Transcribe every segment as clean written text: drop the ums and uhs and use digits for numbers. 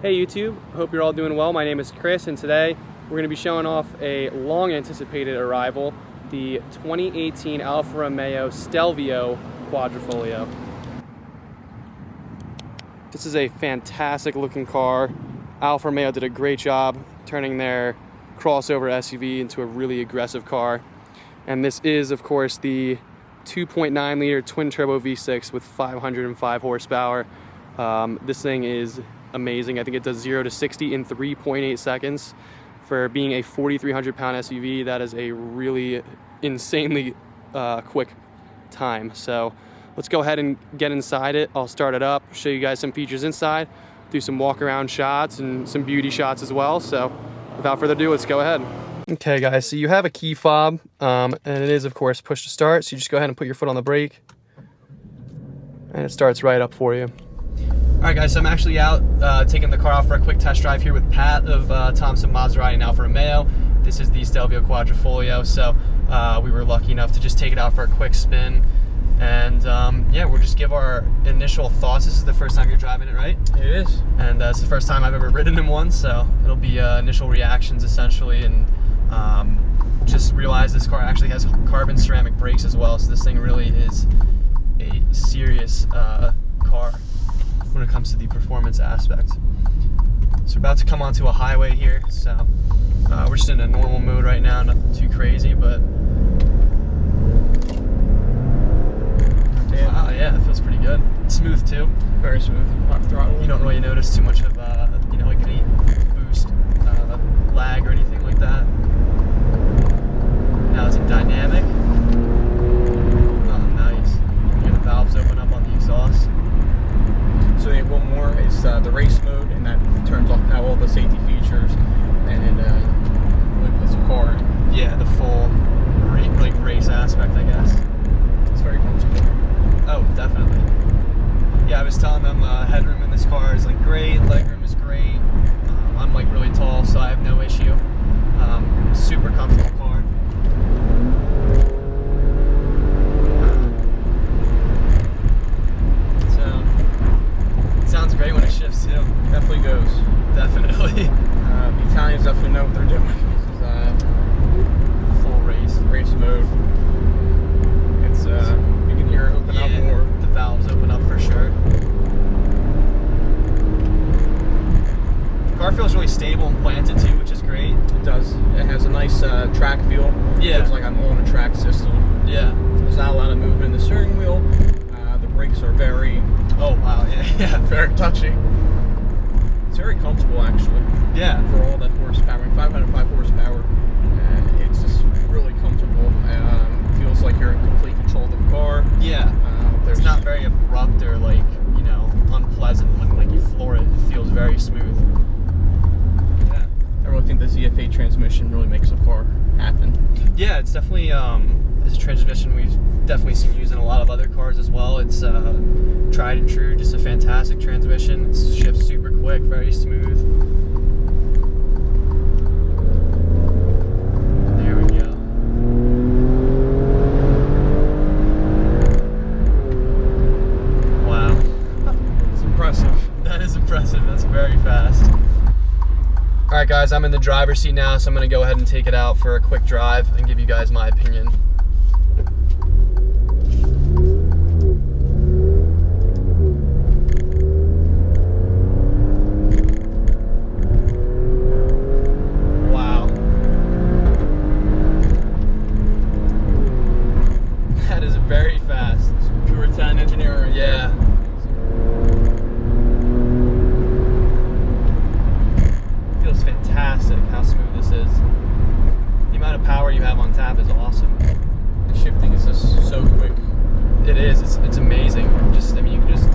Hey YouTube, hope you're all doing well. My name is Chris and today we're going to be showing off a long anticipated arrival, the 2018 Alfa Romeo Stelvio Quadrifoglio. This is a fantastic looking car. Alfa Romeo did a great job turning their crossover SUV into a really aggressive car. And this is of course the 2.9 liter twin turbo V6 with 505 horsepower. This thing is amazing. I think it does 0 to 60 in 3.8 seconds. For being a 4,300 pound SUV, that is a really insanely quick time. So let's go ahead and get inside it. I'll start it up, show you guys some features inside, do some walk around shots and some beauty shots as well. So without further ado, let's go ahead. Okay guys, so you have a key fob and it is of course push to start. So you just go ahead and put your foot on the brake and it starts right up for you. Alright guys, so I'm actually out taking the car off for a quick test drive here with Pat of Thompson Maserati and Alfa Romeo. This is the Stelvio Quadrifoglio, so we were lucky enough to just take it out for a quick spin. And yeah, we'll just give our initial thoughts. This is the first time you're driving it, right? It is. And it's the first time I've ever ridden in one, so it'll be initial reactions essentially. And just realize this car actually has carbon ceramic brakes as well, so this thing really is a serious car when it comes to the performance aspect. So we're about to come onto a highway here, so we're just in a normal mode right now, nothing too crazy, but wow, yeah, it feels pretty good. It's smooth too. Very smooth. You don't really notice too much of you know, like any boost, lag or anything like that. Now it's in dynamic. Oh, nice. You hear the valves open up on the exhaust. So they have one more. It's the race mode, and that turns off now all the safety features, and it really puts the car in. Yeah, the full race aspect, I guess. It's very comfortable. Oh, definitely. Yeah, I was telling them headroom in this car is like great, legroom is great. I'm like really tall, so I have no issue. Super comfortable car. Sounds great when it shifts too. Definitely goes. Definitely. The Italians definitely know what they're doing. This is full race mode. It's you can hear it open up more. The valves open up for sure. The car feels really stable and planted too, which is great. It does. It has a nice track feel. Yeah. It feels like I'm on a track system. Yeah. There's not a lot of movement in the steering wheel. The brakes are very... Oh wow, yeah. Very touchy. It's very comfortable actually. Yeah. For all that horsepower, 505 horsepower, it's just really comfortable. Feels like you're in complete control of the car. Yeah. It's not very abrupt or like, you know, unpleasant when like you floor it. It feels very smooth. Yeah. I really think the ZF8 transmission really makes the car happen. Yeah, it's definitely it's a transmission we've definitely seen used in a lot of other cars as well. It's tried and true, just a fantastic transmission. It shifts super quick, very smooth. There we go. Wow. It's impressive. That is impressive. That's very fast. Alright guys, I'm in the driver's seat now, so I'm going to go ahead and take it out for a quick drive and give you guys my opinion. Yeah. Feels fantastic how smooth this is. The amount of power you have on tap is awesome. The shifting is just so quick. It is. It's amazing. Just, I mean, you can just...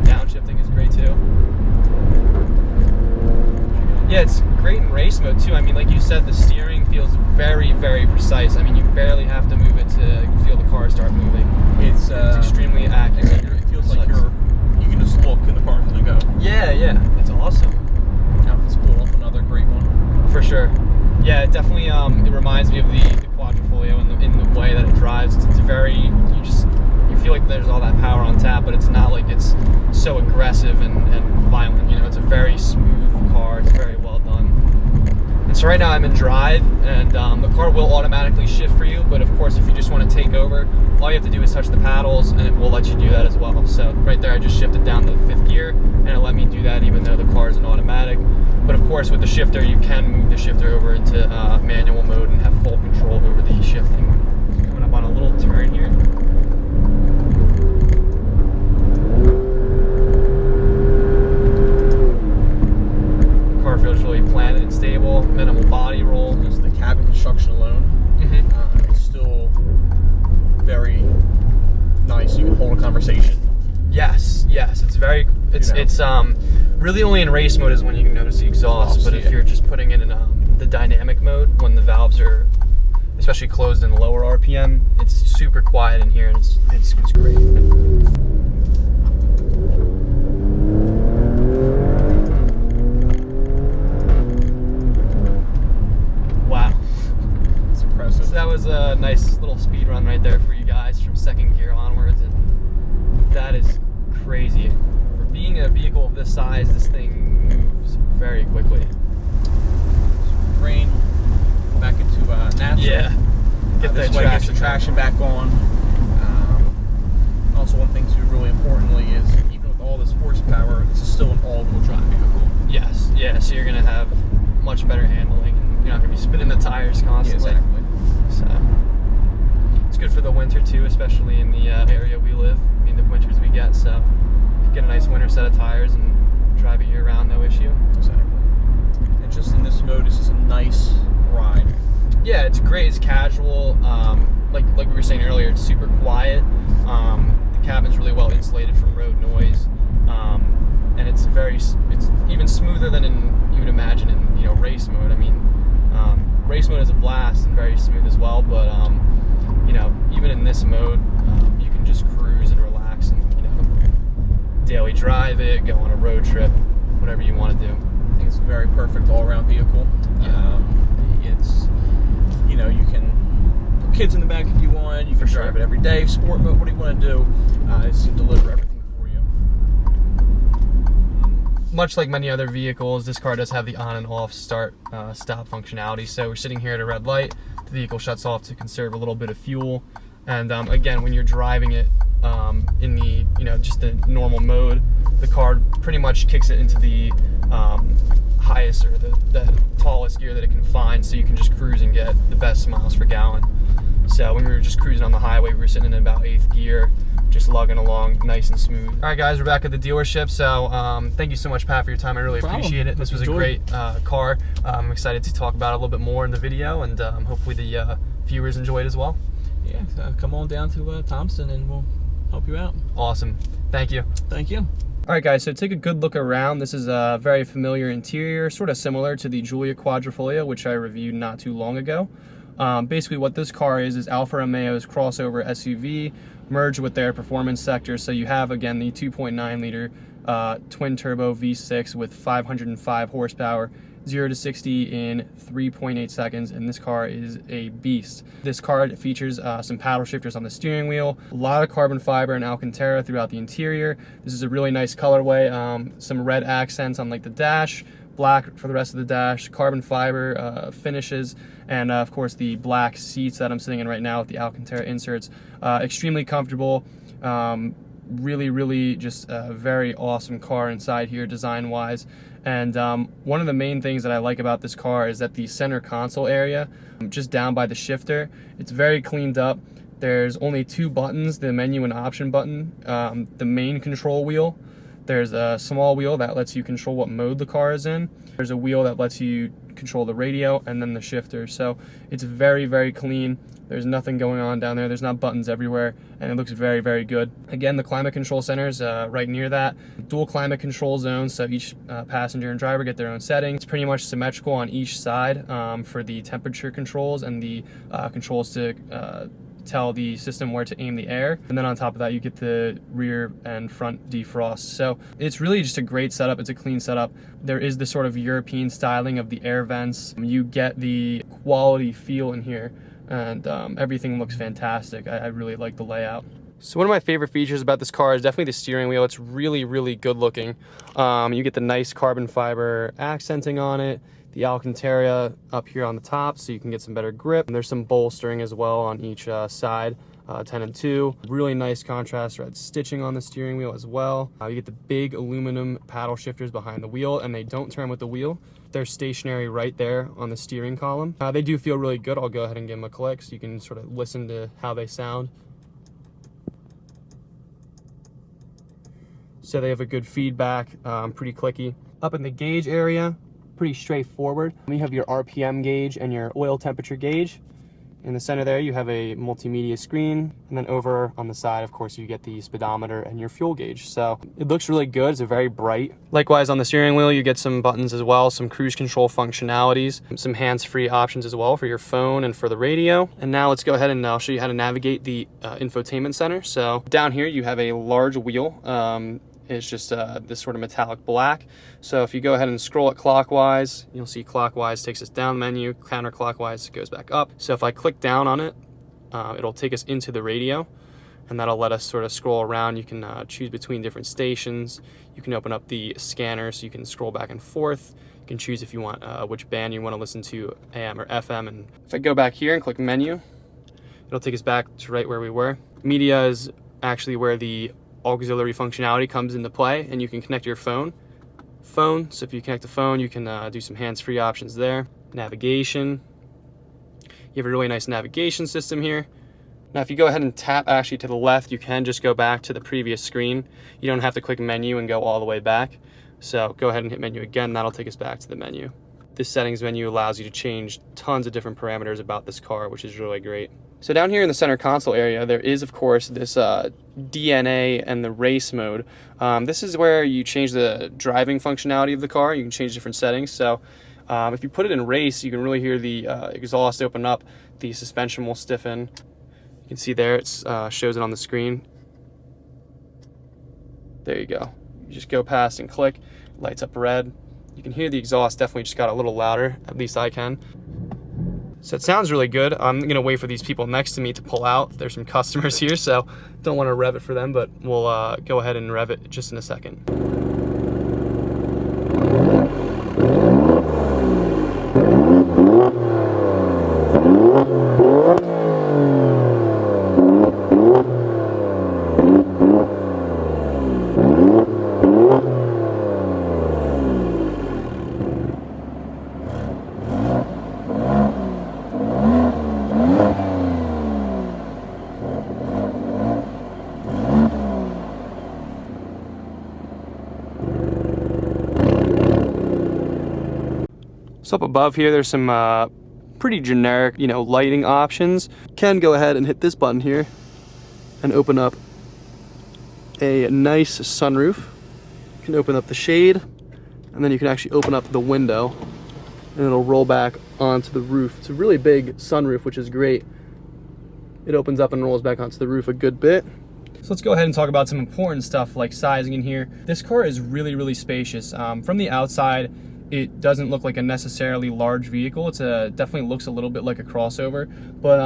Downshifting is great too. Yeah, it's great in race mode too. I mean, like you said, the steering feels very, very precise. I mean, you barely have to move it to feel the car start moving. It's extremely accurate. It feels like you can just look and the car's gonna go. Yeah, yeah, it's awesome. Now let's pull off another great one. For sure. Yeah, it definitely it reminds me of the Quadrifoglio in the way that it drives. It's very, you feel like there's all that power on tap, but it's not like it's so aggressive and violent. You very smooth car. It's very well done. And so right now I'm in drive, and the car will automatically shift for you, but of course if you just want to take over, all you have to do is touch the paddles and it will let you do that as well. So right there I just shifted down to 5th gear and it let me do that even though the car is an automatic. But of course with the shifter you can move the shifter over into manual mode and have full control over the shifting. Coming up on a little turn here. Car feels really planted and stable, minimal body roll. Just the cabin construction alone, it's still very nice. You can hold a conversation. Yes, it's very, it's really only in race mode is when you can notice the exhaust, but if you're just putting it in the dynamic mode, when the valves are especially closed in lower RPM, it's super quiet in here and it's great. That was a nice little speed run right there for you guys from 2nd gear onwards, and that is crazy. For being a vehicle of this size, this thing moves very quickly. Rain back into natural. Yeah. Get the traction back on. Also, one thing too, really importantly, is even with all this horsepower, this is still an all-wheel drive vehicle. Yes. Yeah. So you're gonna have much better handling, and you're not gonna be spinning the tires constantly. Yeah, exactly. So it's good for the winter too, especially in the area we live. I mean, the winters we get, so you get a nice winter set of tires and drive it year round, no issue. Exactly. And just in this mode, this is a nice ride. Yeah, it's great. It's casual. Like we were saying earlier, it's super quiet. The cabin's really well insulated from road noise, and it's even smoother than you would imagine in race mode. I mean. Race mode is a blast and very smooth as well, but even in this mode, you can just cruise and relax and daily drive it, go on a road trip, whatever you want to do. I think it's a very perfect all-around vehicle. Yeah. It's you can put kids in the back if you want. You can drive it every day, sport mode. What do you want to do? It's to deliver everything. Much like many other vehicles, this car does have the on and off start stop functionality. So we're sitting here at a red light, the vehicle shuts off to conserve a little bit of fuel, and again, when you're driving it in the just the normal mode, the car pretty much kicks it into the highest or the tallest gear that it can find, so you can just cruise and get the best miles per gallon. So when we were just cruising on the highway, we were sitting in about 8th gear, just lugging along nice and smooth. All right, guys, we're back at the dealership. So thank you so much, Pat, for your time. I really appreciate it. This was a great car. I'm excited to talk about it a little bit more in the video, and hopefully the viewers enjoy it as well. Yeah, come on down to Thompson and we'll help you out. Awesome. Thank you. Thank you. All right, guys, so take a good look around. This is a very familiar interior, sort of similar to the Giulia Quadrifoglio, which I reviewed not too long ago. Basically what this car is Alfa Romeo's crossover SUV merged with their performance sector. So you have, again, the 2.9 liter twin turbo V6 with 505 horsepower, 0 to 60 in 3.8 seconds, and this car is a beast. This car features some paddle shifters on the steering wheel, a lot of carbon fiber and Alcantara throughout the interior. This is a really nice colorway, some red accents on like the dash, black for the rest of the dash, carbon fiber finishes, and of course the black seats that I'm sitting in right now with the Alcantara inserts. Extremely comfortable. Really just a very awesome car inside here design wise. And one of the main things that I like about this car is that the center console area, just down by the shifter, it's very cleaned up. There's only 2 buttons, the menu and option button, the main control wheel. There's a small wheel that lets you control what mode the car is in. There's a wheel that lets you control the radio, and then the shifter. So it's very clean. There's nothing going on down there. There's not buttons everywhere, and it looks very good. Again, the climate control center is right near that. Dual climate control zones, so each passenger and driver get their own settings. It's pretty much symmetrical on each side for the temperature controls and the controls to tell the system where to aim the air. And then on top of that, you get the rear and front defrost. So it's really just a great setup. It's a clean setup. There is the sort of European styling of the air vents. You get the quality feel in here, and everything looks fantastic. I really like the layout. So one of my favorite features about this car is definitely the steering wheel. It's really, really good looking. You get the nice carbon fiber accenting on it, the Alcantara up here on the top so you can get some better grip. And there's some bolstering as well on each side, 10 and 2. Really nice contrast red stitching on the steering wheel as well. You get the big aluminum paddle shifters behind the wheel, and they don't turn with the wheel. They're stationary right there on the steering column. They do feel really good. I'll go ahead and give them a click so you can sort of listen to how they sound. So they have a good feedback, pretty clicky. Up in the gauge area, pretty straightforward. You have your RPM gauge and your oil temperature gauge. In the center there, you have a multimedia screen. And then over on the side, of course, you get the speedometer and your fuel gauge. So it looks really good. It's very bright. Likewise, on the steering wheel, you get some buttons as well, some cruise control functionalities, some hands-free options as well for your phone and for the radio. And now let's go ahead and I'll show you how to navigate the infotainment center. So down here, you have a large wheel. It's just this sort of metallic black. So if you go ahead and scroll it clockwise, you'll see clockwise takes us down the menu, counterclockwise goes back up. So if I click down on it, it'll take us into the radio, and that'll let us sort of scroll around. You can choose between different stations. You can open up the scanner so you can scroll back and forth. You can choose if you want which band you want to listen to, AM or FM. And if I go back here and click menu, it'll take us back to right where we were. Media is actually where the auxiliary functionality comes into play, and you can connect your phone. So if you connect the phone, you can do some hands-free options there. Navigation. You have a really nice navigation system here. Now if you go ahead and tap actually to the left, you can just go back to the previous screen. You don't have to click menu and go all the way back. So go ahead and hit menu again, that'll take us back to the menu. This settings menu allows you to change tons of different parameters about this car, which is really great. So down here in the center console area, there is, of course, this DNA and the race mode. This is where you change the driving functionality of the car. You can change different settings. So if you put it in race, you can really hear the exhaust open up. The suspension will stiffen. You can see there, it shows it on the screen. There you go. You just go past and click, lights up red. You can hear the exhaust definitely just got a little louder, at least I can. So it sounds really good. I'm gonna wait for these people next to me to pull out. There's some customers here, so don't wanna rev it for them, but we'll go ahead and rev it just in a second. So up above here, there's some pretty generic, lighting options. You can go ahead and hit this button here and open up a nice sunroof. You can open up the shade, and then you can actually open up the window, and it'll roll back onto the roof. It's a really big sunroof, which is great. It opens up and rolls back onto the roof a good bit. So let's go ahead and talk about some important stuff like sizing in here. This car is really, really spacious. From the outside, it doesn't look like a necessarily large vehicle. It's definitely looks a little bit like a crossover, but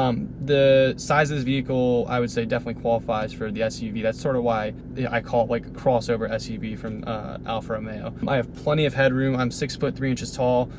the size of this vehicle, I would say, definitely qualifies for the SUV. That's sort of why I call it like a crossover SUV from Alfa Romeo. I have plenty of headroom. I'm 6'3" tall,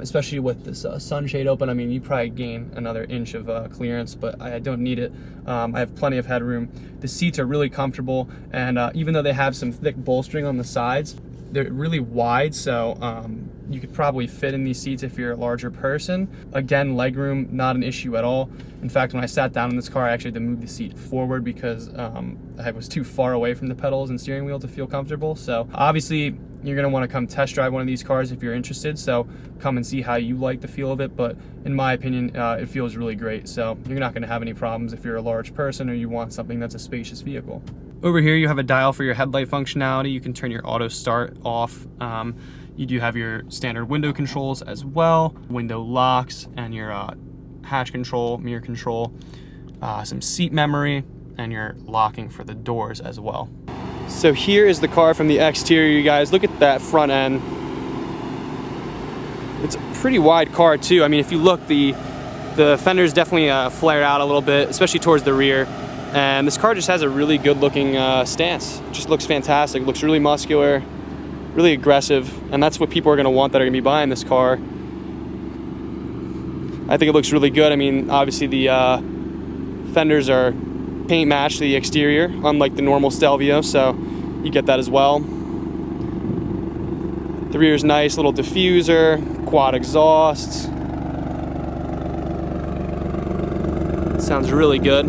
especially with this sunshade open. I mean, you probably gain another inch of clearance, but I don't need it. I have plenty of headroom. The seats are really comfortable, and even though they have some thick bolstering on the sides, they're really wide, so you could probably fit in these seats if you're a larger person. Again, legroom, not an issue at all. In fact, when I sat down in this car, I actually had to move the seat forward because I was too far away from the pedals and steering wheel to feel comfortable. So obviously, you're gonna wanna come test drive one of these cars if you're interested, so come and see how you like the feel of it, but in my opinion, it feels really great. So you're not gonna have any problems if you're a large person or you want something that's a spacious vehicle. Over here, you have a dial for your headlight functionality. You can turn your auto start off. You do have your standard window controls as well, window locks, and your hatch control, mirror control, some seat memory, and your locking for the doors as well. So here is the car from the exterior, you guys. Look at that front end. It's a pretty wide car too. I mean, if you look, the fenders definitely flare out a little bit, especially towards the rear. And this car just has a really good looking stance. It just looks fantastic. It looks really muscular, really aggressive, and that's what people are going to want that are going to be buying this car. I think it looks really good. I mean, obviously the fenders are paint matched to the exterior, unlike the normal Stelvio, so you get that as well. The rear is nice, little diffuser, quad exhausts. Sounds really good.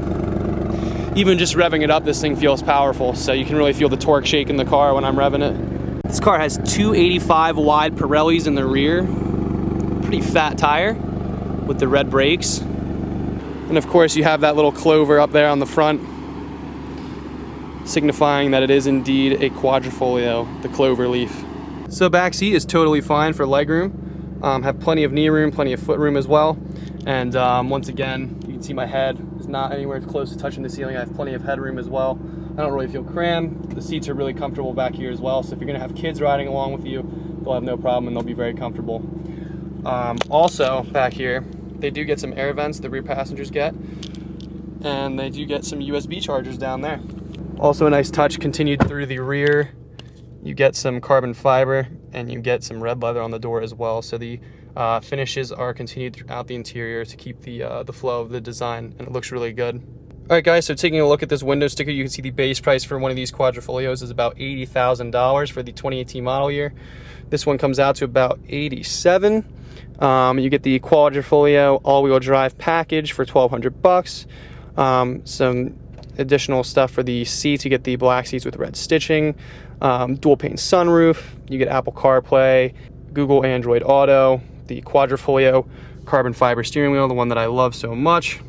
Even just revving it up, this thing feels powerful, so you can really feel the torque shake in the car when I'm revving it. This car has 285 wide Pirellis in the rear, pretty fat tire with the red brakes. And of course you have that little clover up there on the front, signifying that it is indeed a quadrifoglio, the clover leaf. So back seat is totally fine for legroom. Have plenty of knee room, plenty of foot room as well. And once again, you can see my head is not anywhere close to touching the ceiling. I have plenty of headroom as well. I don't really feel crammed. The seats are really comfortable back here as well. So if you're gonna have kids riding along with you, they'll have no problem and they'll be very comfortable. Also back here, they do get some air vents the rear passengers get, and they do get some USB chargers down there. Also a nice touch continued through the rear. You get some carbon fiber and you get some red leather on the door as well. So the finishes are continued throughout the interior to keep the flow of the design, and it looks really good. All right guys, so taking a look at this window sticker, you can see the base price for one of these quadrifoglios is about $80,000 for the 2018 model year. This one comes out to about $87,000. You get the quadrifoglio all-wheel drive package for $1,200. Some additional stuff for the seats. You get the black seats with red stitching, dual pane sunroof. You get Apple CarPlay, Google Android Auto, the quadrifoglio carbon fiber steering wheel, the one that I love so much.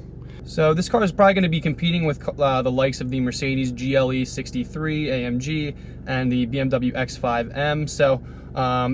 So this car is probably going to be competing with the likes of the Mercedes GLE 63 AMG and the BMW X5M. So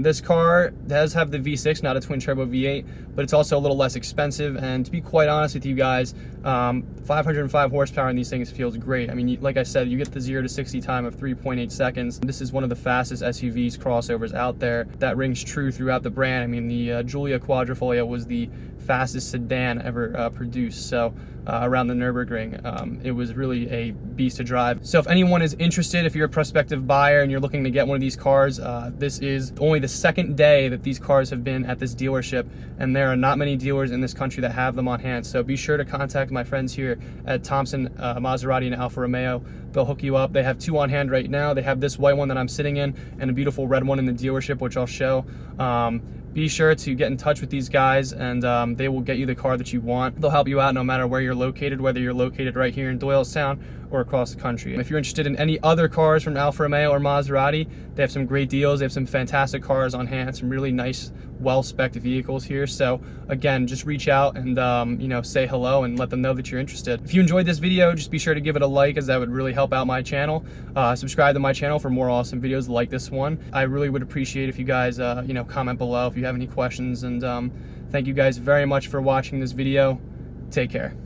this car does have the V6, not a twin turbo V8, but it's also a little less expensive. And to be quite honest with you guys, 505 horsepower in these things feels great. I mean, like I said, you get the 0 to 60 time of 3.8 seconds. This is one of the fastest SUVs crossovers out there. That rings true throughout the brand. I mean, the Giulia Quadrifoglio was the fastest sedan ever produced. So around the Nürburgring, it was really a beast to drive. So if anyone is interested, if you're a prospective buyer and you're looking to get one of these cars, this is only the second day that these cars have been at this dealership, and there are not many dealers in this country that have them on hand. So be sure to contact my friends here at Thompson, Maserati, and Alfa Romeo. They'll hook you up. They have two on hand right now. They have this white one that I'm sitting in and a beautiful red one in the dealership, which I'll show. Be sure to get in touch with these guys, and they will get you the car that you want. They'll help you out no matter where you're located, whether you're located right here in Doylestown or across the country. If you're interested in any other cars from Alfa Romeo or Maserati, they have some great deals. They have some fantastic cars on hand, some really nice, well-spec'd vehicles here. So again, just reach out and you know, say hello and let them know that you're interested. If you enjoyed this video, just be sure to give it a like, as that would really help out my channel. Subscribe to my channel for more awesome videos like this one. I really would appreciate if you guys you know, comment below if you have any questions, and thank you guys very much for watching this video. Take care.